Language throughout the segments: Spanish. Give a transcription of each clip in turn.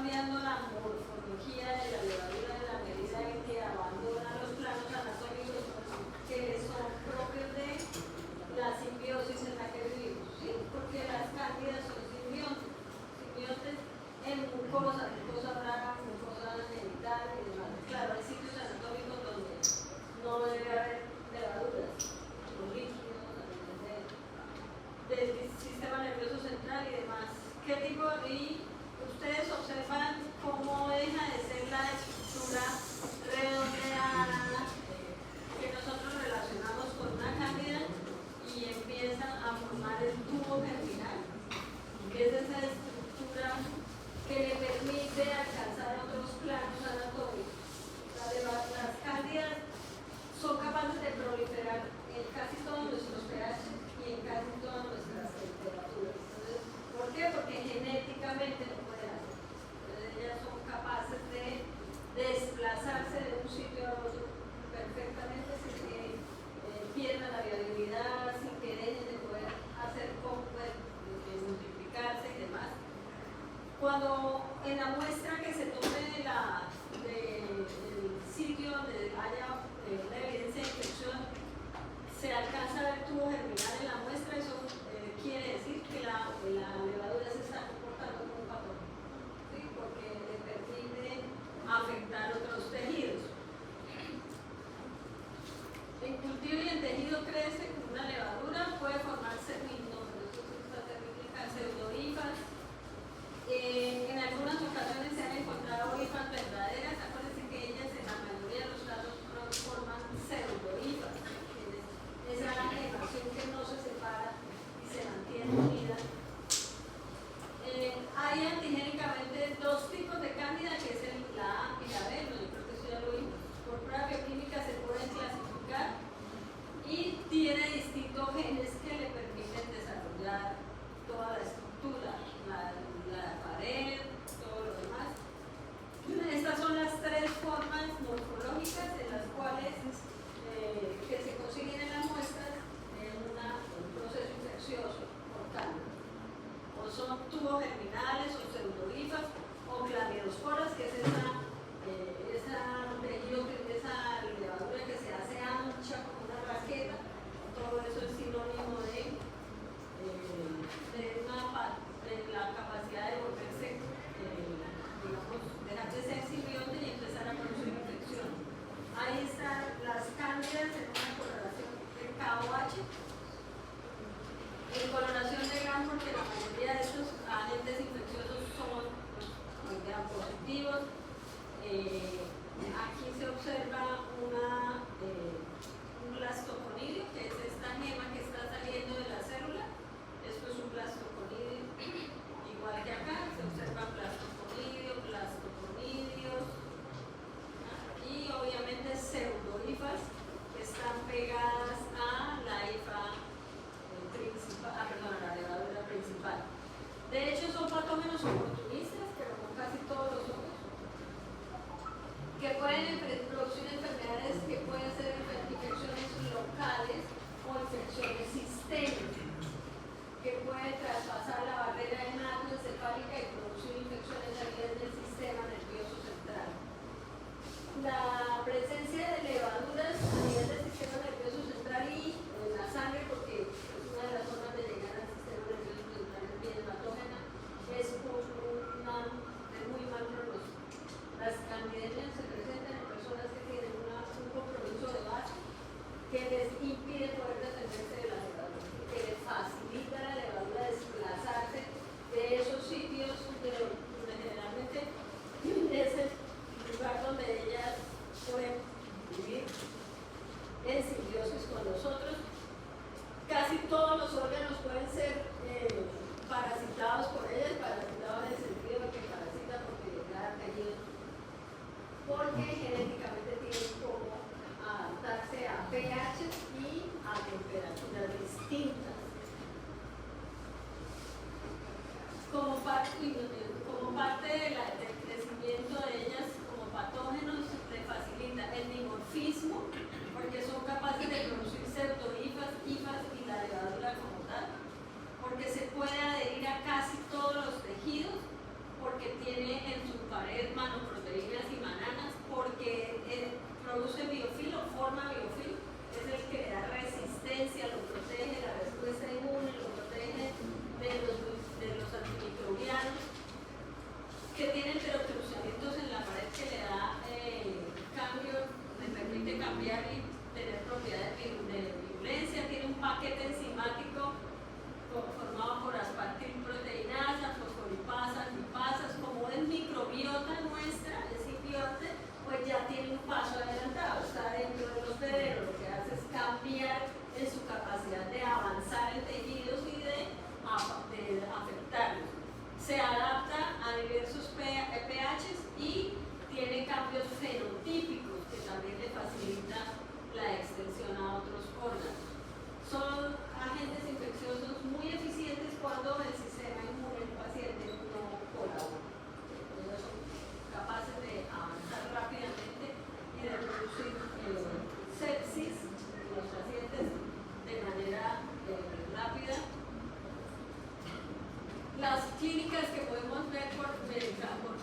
cambiando la morfología de la levadura en la medida en que abandona los planos anatómicos que son propios de la simbiosis en la que vivimos, ¿sí? Porque las cándidas son simbiontes en mucosa, mucosa braga, mucosa genital y demás. Claro, hay sitios anatómicos donde no debe haber levaduras, los líquidos, del sistema nervioso central y demás. ¿Qué tipo? Y ustedes observan cómo deja de ser la estructura redondeada que nosotros relacionamos con una cándida y empiezan a formar el tubo germinal, que es esa estructura que le permite alcanzar otros planos anatómicos. Las cándidas son capaces de proliferar en casi todos nuestros pH y en casi todas nuestras temperaturas. Entonces, ¿por qué? Porque genéticamente lo pueden hacer. Entonces, ellas son capaces de desplazarse de un sitio a otro perfectamente sin que pierdan la viabilidad, sin que dejen de poder hacer de multiplicarse y demás. Cuando en la muestra que se tome del sitio donde haya una evidencia de infección, se alcanza a ver tubo germinal en la muestra, eso quiere decir que la levadura se está comportando como un patógeno, ¿sí? Porque le permite afectar otros tejidos. En cultivo y en tejido crece con una levadura, puede formarse pseudohifas. En algunas ocasiones se han encontrado hifas verdaderas. Acuérdense que ellas en la mayoría de los casos forman pseudohifas. Esa animación que no se separa y se mantiene unida. Hay antigénicamente dos tipos de cándida, que es la A y la B, yo creo que eso ya lo vimos. Por prueba bioquímica se pueden clasificar y tiene distintos genes que le permiten desarrollar toda la estructura, la pared, todo lo demás. Estas son las tres formas morfológicas en las cuales que se consiguen en las muestras en un proceso infeccioso por cándida. O son tubos germinales o pseudohifas o clamidosporas, que es esa levadura que se hace ancha como una raqueta. Todo eso es sinónimo de la capacidad de volverse, digamos, dejar de ser simbionte y empezar a producir infección. Ahí están las cándidas en una coloración de KOH, en coloración de GAM, porque la mayoría de estos agentes infecciosos son GAM positivos. Aquí se observa un blastoconidio, que es esta gema que está saliendo de la célula. Esto es un blastoconidio, igual que acá, se observan blastoconidios y obviamente pseudohifas que están pegadas a la hifa principal, a la levadura principal. De hecho, son patógenos oportunistas, pero con casi todos los otros, que pueden producir enfermedades que pueden ser infecciones locales o infecciones sistémicas, que pueden traspasar la barrera hematoencefálica y producir infecciones a nivel del sistema nervioso central. La presencia de levaduras a nivel del sistema nervioso central y en la sangre, porque es una de las formas de llegar al sistema nervioso central bien hematógena, es muy mal pronóstico. Las candidemias se presentan en personas que tienen un compromiso de base que les impide poder defenderse de la levadura, que les facilita a la levadura desplazarse paquete enzimático formado por aspartilproteinasas, fosfolipasas, lipasas. Como es microbiota nuestra, es simbionte, pues ya tiene un paso adelantado, está dentro de los hospederos, lo que hace es cambiar en su capacidad de avanzar en tejidos y de afectarlos. Se adapta a diversos pHs y tiene cambios fenotípicos que también le facilita la extensión a otros órganos. Son agentes infecciosos muy eficientes cuando el sistema inmune del paciente no colabora. Ellos son capaces de avanzar rápidamente y de producir sepsis en los pacientes de manera rápida. Las clínicas que podemos ver por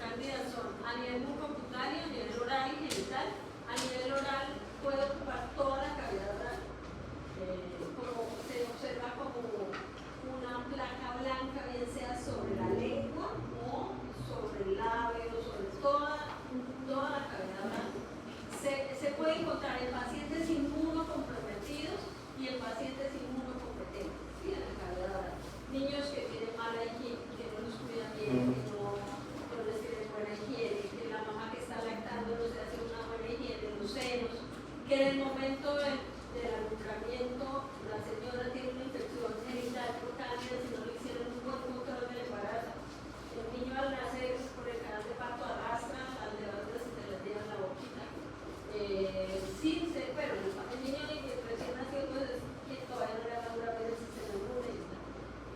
cándida son a nivel mucocutáneo, a nivel oral y genital. A nivel oral puede ocupar toda la cavidad oral. Como se observa como una placa blanca, bien sea sobre la lengua o sobre el labio, sobre toda la cavidad oral. Se puede encontrar en pacientes inmunocomprometidos y en pacientes inmunocompetentes, ¿sí? En la cavidad oral. Niños que tienen mala higiene, que no los cuidan bien, que no les tienen buena higiene, que la mamá que está lactando no se hace una buena higiene en los senos, que en el momento del alumbramiento la señora tiene una infección genital por cándida si no le hicieron un buen control del embarazo. El niño al nacer por el canal de parto arrastra las levaduras y se las lleva en la boquita. Sin ser, pero el niño recién nacido pues que todavía no le levadura, pero si se le une,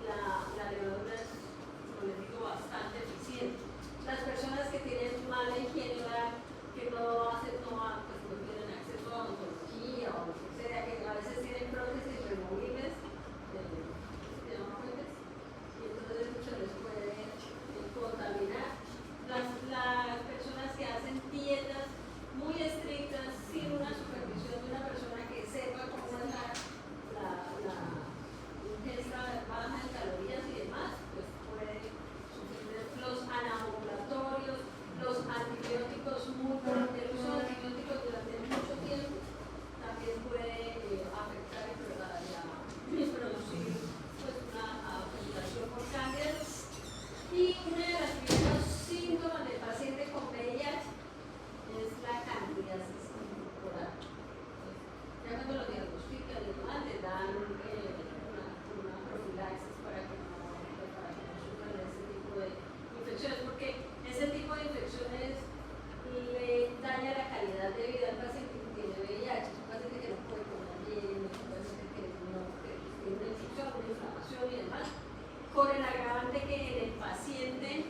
la levadura es, como les digo, bastante eficiente. Las personas que tienen mala higiene oral, que no tienen acceso a odontología o lo que sea, que a veces tienen prótesis removibles, y entonces se les puede contaminar. Las personas que hacen dietas muy estrictas sin una supervisión de una persona que sepa cómo es la ingesta baja en calorías y demás, pues puede sufrir los anabulatorios, los antibióticos, el uso de antibióticos durante mucho tiempo también puede afectar y producir pues, una afectación por cándida. Y uno de los primeros síntomas del paciente con VIH es la candidiasis corporal. Ya cuando lo diagnostican y demás, le dan una profilaxis para que no sufran ese tipo de infecciones, porque ese tipo de infecciones le daña la calidad de vida al paciente que tiene VIH. Es un paciente que no puede comer bien, es un paciente que tiene una infección, una inflamación y demás, con el agravante que en el paciente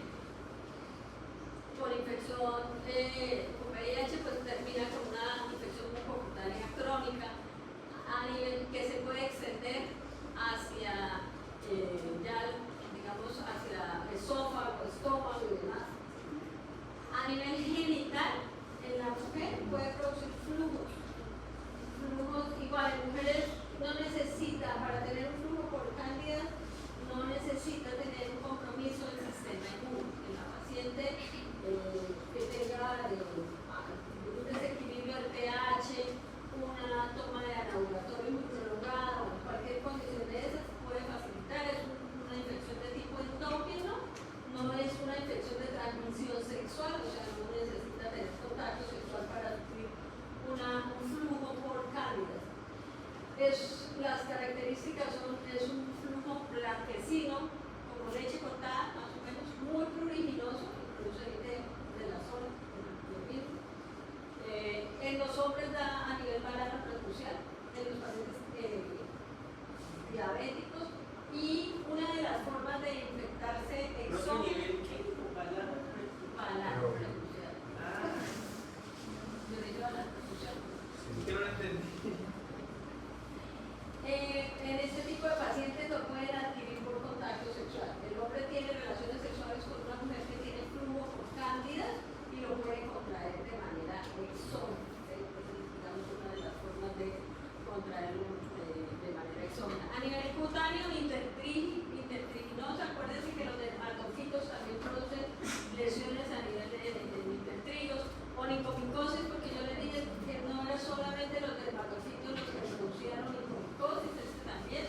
con infección con VIH pues termina con una infección mucocutánea crónica a nivel que se puede extender hacia hacia esófago, estómago y demás. A nivel genital, en la mujer puede producir flujos igual, en mujeres no necesita, para tener un flujo por cándida, no necesita tener un compromiso del sistema inmune. En la paciente que tenga un desequilibrio del pH, una toma de anabulatorio muy prolongada o cualquier condición de esas puede facilitar. Es una infección de tipo endógeno, no es una infección de transmisión sexual, o sea, no necesita tener contacto sexual para sufrir un flujo por cándida. Las características es un flujo blanquecino, como leche cortada, más o menos, muy pruriginoso, procedente de la zona del virus. En los hombres da a nivel banano prepucial, en los pacientes diabéticos, y una de las formas de infectarse exógena. Banano prepucial. Yo digo banano prepucial. Yo no lo entendí. En este tipo de pacientes lo pueden adquirir por contacto sexual. El hombre tiene relaciones sexuales con una mujer que tiene flujo por cándida y lo puede contraer de manera exógena. Digamos una de las formas de contraerlo de manera exógena. A nivel cutáneo, intertriginosa, acuérdense que los dermatofitos también producen lesiones a nivel de intertrigos, onicomicosis, porque yo les dije que no era solamente los dermatofitos los que producían onicomicosis, también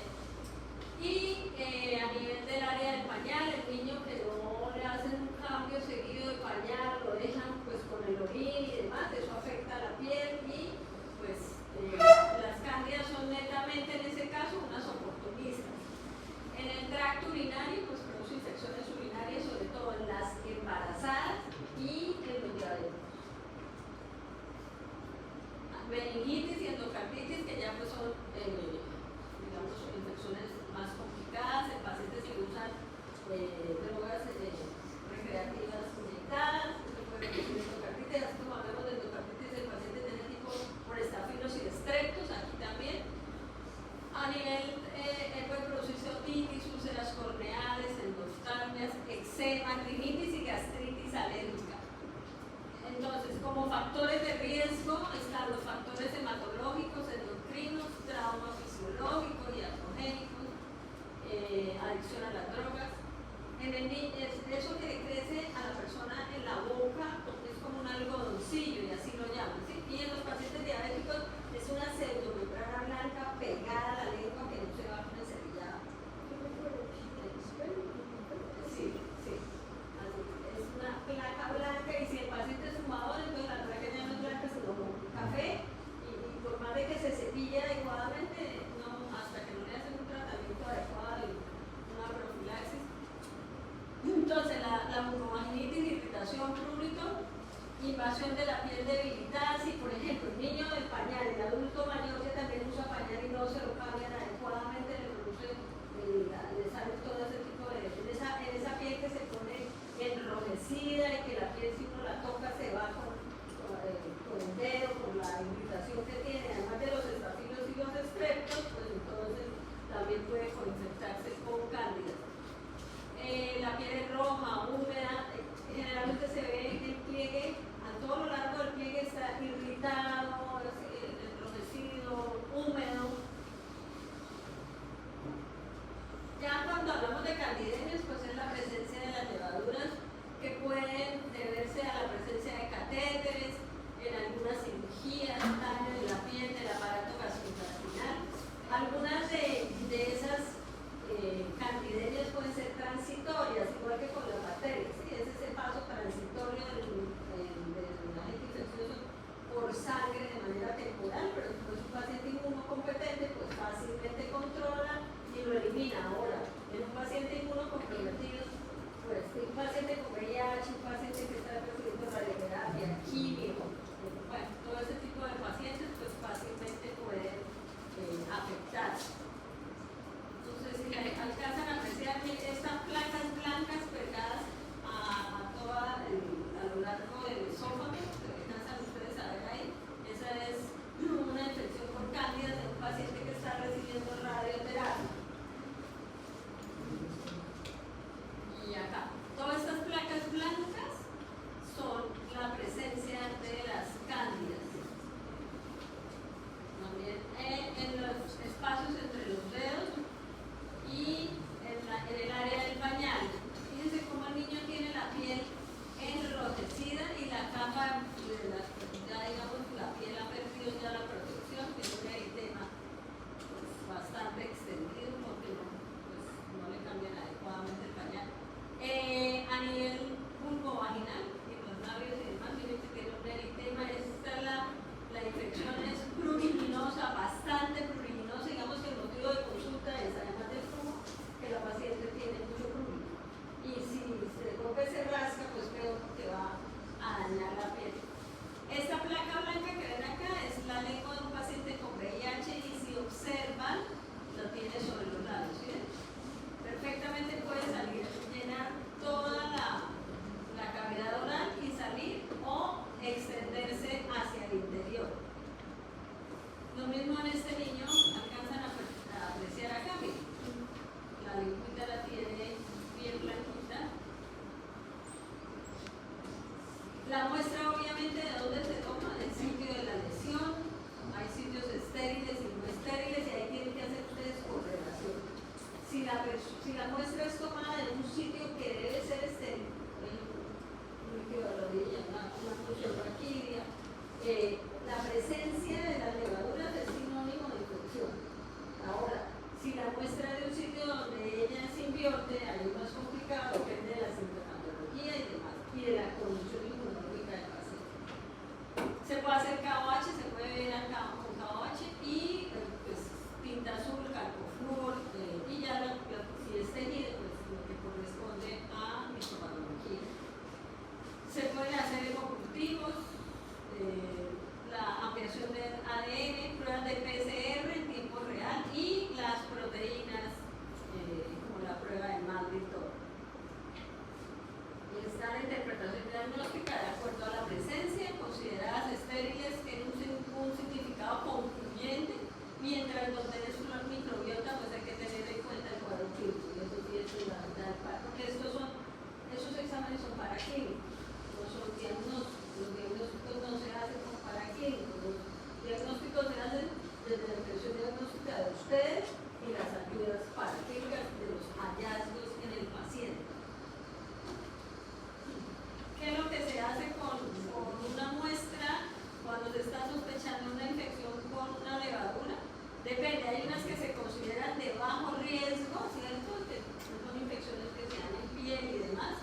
hay unas que se consideran de bajo riesgo, ¿cierto? Que son infecciones que se dan en piel y demás.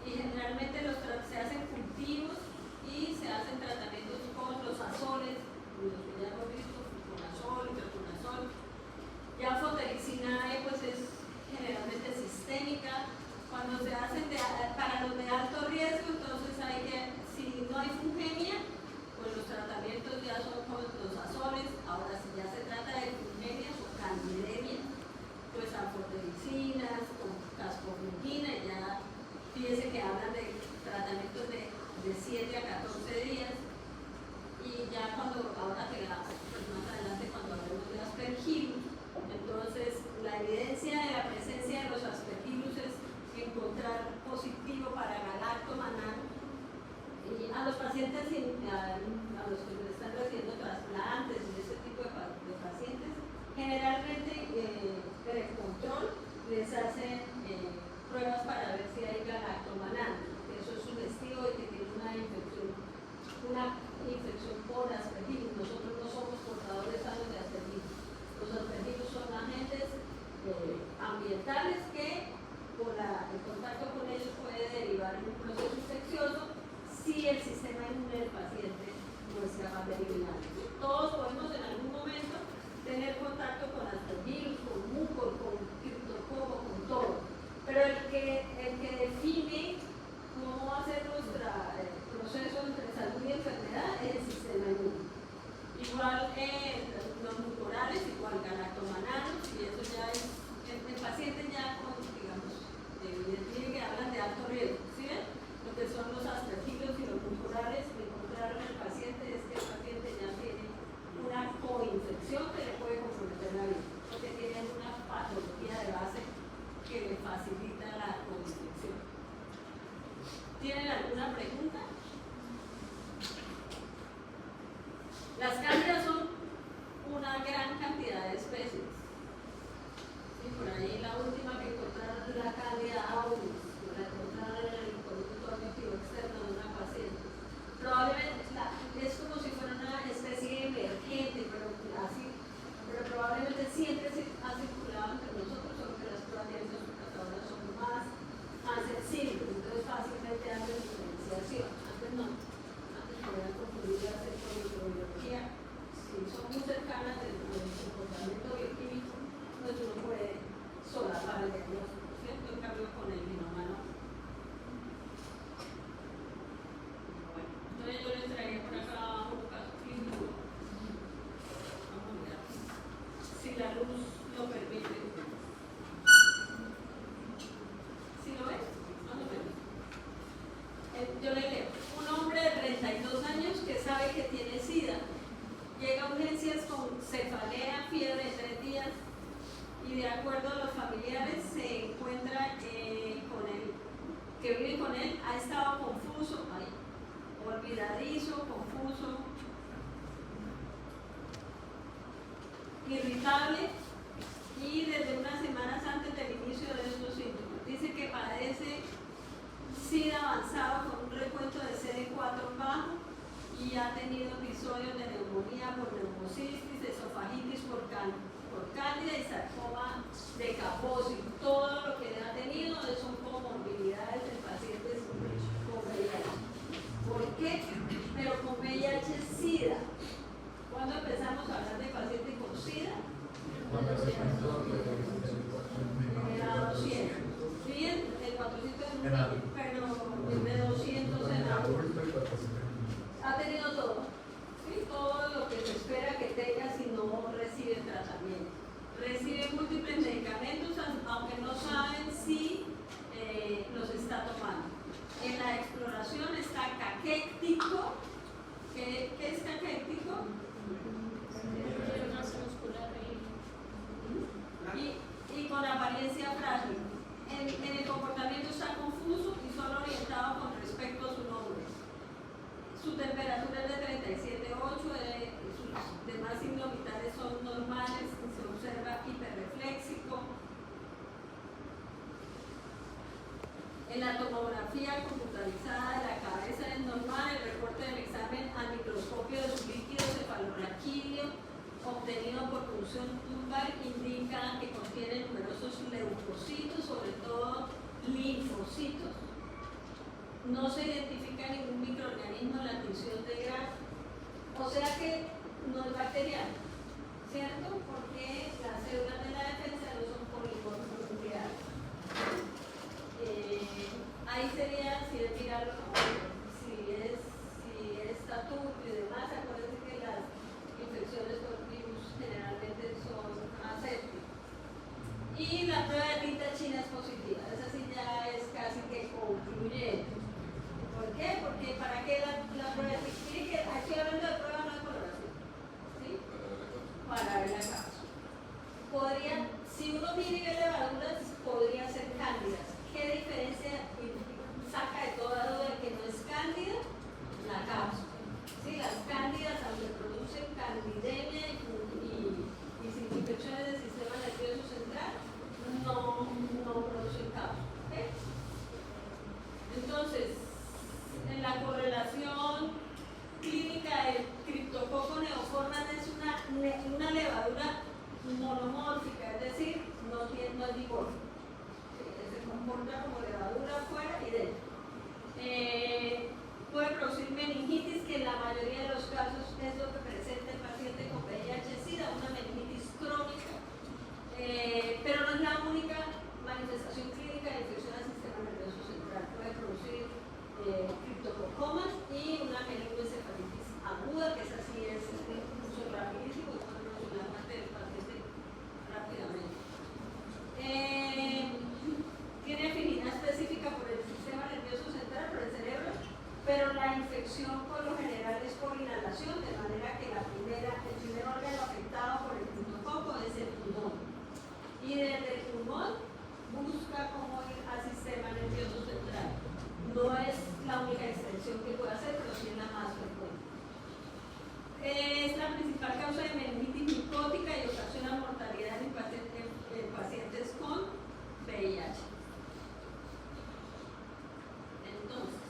Y generalmente se hacen cultivos y se hacen tratamientos con los azoles, los que ya hemos visto, fluconazol, itraconazol. Ya fotericina E pues es generalmente sistémica. Cuando se hacen para los de alto riesgo, entonces si no hay fungemia, pues los tratamientos ya son con los azoles. Ahora, si ya se trata de fungemias o candidemias, pues anfotericinas, con caspofungina, ya fíjense que hablan de tratamientos de 7 a 14 días. Y ya ahora que pues más adelante cuando hablemos de aspergillus, entonces la evidencia de la presencia de los aspergillus es encontrar positivo para galactomannan. Y a los pacientes, a los que les están recibiendo trasplantes y ese tipo de pacientes, generalmente en el control les hacen pruebas para ver si hay galactomannan. Eso es sugestivo de que tiene una infección por aspergillus. Nosotros no somos portadores sanos de aspergillus. Los aspergillus son agentes ambientales que por el contacto con ellos puede derivar en un proceso infeccioso si el sistema inmune del paciente no es capaz de eliminarlo. Todos podemos en algún momento tener contacto con aspergillus, con mucor, con criptococo, con todo. Pero el que define cómo va a ser nuestro proceso entre salud y enfermedad es el sistema inmune. Igual los mucorales, igual galactomannanos, y eso ya es el paciente ya con, digamos, tiene que hablan de alto riesgo, ¿sí ven? Lo que son los aspergillus y los mucorales que encontraron en el paciente es que el paciente ya tiene una coinfección que le puede comprometer la vida, porque tiene una patología de base que le facilita la coinfección. ¿Tienen alguna pregunta? Las cándidas son una gran cantidad de especies. Sí, por ahí la última que encontraron es la cándida auris, que la encontraron en el conducto auditivo externo de una paciente. Probablemente es como si fuera una especie emergente, pero probablemente siempre se ha circulado entre nosotros, solo que las pruebas diagnosticadoras son más sensibles, entonces fácilmente hacen diferenciación. Antes no, antes podían confundirlas con microbiología. Si son muy cercanas del comportamiento bioquímico, pues uno puede solapar el diagnóstico, ¿cierto? En cambio con el genoma no. Bueno, entonces yo les traía por acá un caso clínico. Vamos a mirar si la luz lo permite. ¿Sí lo ves? No lo permite. Yo le leo. Un hombre de 32 años que sabe que tiene SIDA llega a urgencias con cefalea, fiebre de 3 días y de acuerdo a los familiares se encuentra con él, que vive con él, ha estado confuso, olvidadizo, confuso, irritable y desde unas semanas antes del inicio de estos síntomas. Dice que padece SIDA avanzado con un recuento de CD4 bajo y ha tenido episodios de neumonía por neumocistis, esofagitis por cándida y sarcoma de Kaposi. Todo lo que ha tenido son comorbilidades del paciente con VIH. ¿Por qué? Pero con VIH-Sida. ¿Cuándo empezamos a hablar de pacientes con SIDA? Era 200. Bien, el 400 es un niño, pero de 200 en adulto. Ha tenido todo, ¿sí? Todo lo que se espera que tenga si no recibe tratamiento. Recibe múltiples medicamentos, aunque no saben si los está tomando. En la exploración está caquéctico. ¿Qué es caquéctico? Y con apariencia frágil. En el comportamiento está confuso y solo orientado con respecto a su nombre. Su temperatura es de 37,8, sus demás signos vitales son normales, se observa hiperrefléxico. En la tomografía computarizada de la cabeza es normal el reporte del examen al microscopio de su líquido cefalorraquídeo o obtenido por punción lumbar indica que contiene numerosos leucocitos, sobre todo linfocitos. No se identifica ningún microorganismo en la tinción de grafo, o sea que no es bacteriano, ¿cierto? Porque las células de la defensa no son polinucleares. Ahí sería, si es mirarlo, si está turbio y demás, acuérdense que las infecciones por virus generalmente son asépticas. Y la prueba de tinta china es positiva, esa sí ya es casi que concluyente. ¿Por qué? Porque ¿para qué la prueba de tinta? Miren que aquí hablando de prueba no de coloración, ¿sí? Para ver la cápsula. Podría, si uno mide levaduras, podría ser cándidas. ¿Qué diferencia saca de toda duda de que no es cándida? La cápsula. ¿Sí? Las cándidas, aunque producen candidemia y infecciones del sistema nervioso central, no producen cápsula. ¿Okay? Entonces, en la correlación clínica del Cryptococcus neoformans es una levadura monomórfica, es decir, no es dimórfica. Se comporta como levadura afuera y dentro. Puede producir meningitis, que en la mayoría de los casos es lo que presenta el paciente con VIH-Sida, una meningitis crónica, pero no es la única manifestación clínica de infección al sistema nervioso central. Puede producir criptococomas y una meningoencefalitis aguda, que esa sí es un curso rapidísimo y puede producir la muerte del paciente rápidamente. Tiene afinidad específica por el sistema nervioso central, por el cerebro, pero la infección por lo general es por inhalación, de manera que el primer órgano afectado por el criptococo es el pulmón. Y desde el pulmón busca cómo ir al sistema nervioso central. No es la única extensión que puede hacer, pero sí es la más frecuente. Es la principal causa de meningitis micótica y ocasiona mortalidad en pacientes con VIH. Entonces,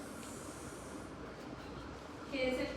¿qué es el